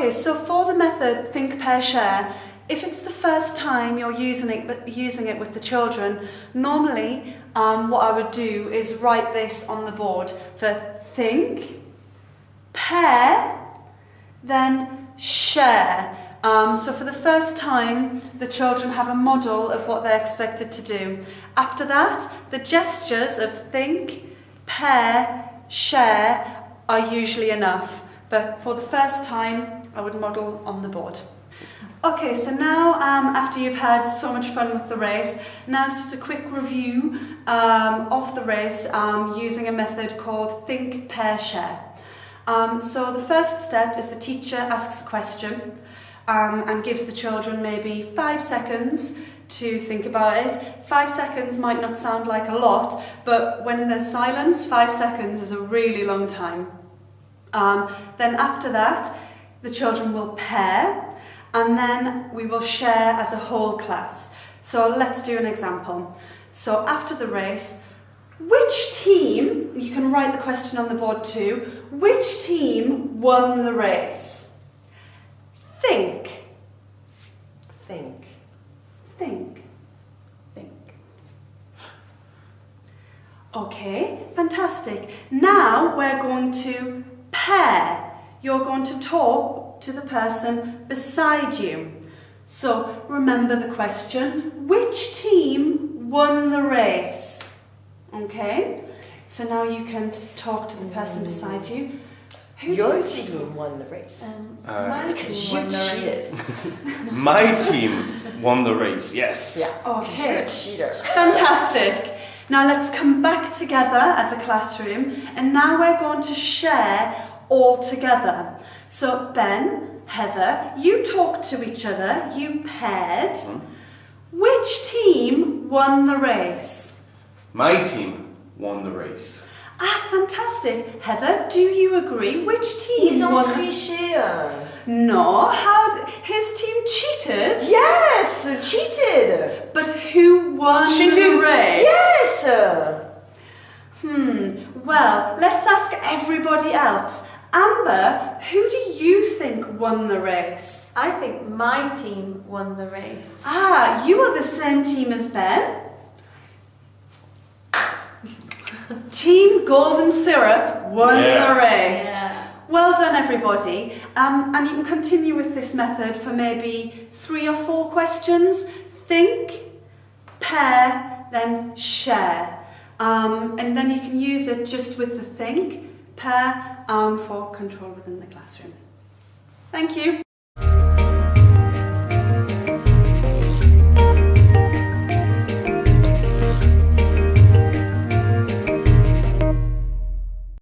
Okay, so for the method think, pair, share, if it's the first time you're using it with the children, normally what I would do is write this on the board for think, pair, then share. So for the first time, the children have a model of what they're expected to do. After that, the gestures of think, pair, share are usually enough. But for the first time, I would model on the board. Okay, so now after you've had so much fun with the race, now it's just a quick review of the race using a method called think, pair, share. So the first step is the teacher asks a question and gives the children maybe 5 seconds to think about it. 5 seconds might not sound like a lot, but when there's silence, 5 seconds is a really long time. Then after that, the children will pair, and then we will share as a whole class. So let's do an example. So after the race, which team, you can write the question on the board too, which team won the race? Think. Think. Think. Think. Okay, fantastic. Now we're going to pair. You're going to talk to the person beside you. So remember the question, which team won the race? Okay, so now you can talk to the person beside you. Your team won the race. Because you cheated. My team won the race, yes. Yeah, because you're Okay, a cheater. fantastic. Now let's come back together as a classroom, and now we're going to share all together. So Ben, Heather, you talked to each other, you paired. Which team won the race? My team won the race. Ah, fantastic. Heather, do you agree? Which team Ils ont won? triché. No, his team cheated? Yes, cheated. But who won the race? Yes. Well, let's ask everybody else. Amber, who do you think won the race? I think my team won the race. Ah, you are the same team as Ben. Team Golden Syrup won the race. Yeah. Well done, everybody. And you can continue with this method for maybe 3 or 4 questions. Think, pair, then share. And then you can use it just with the think, pair, for control within the classroom. Thank you.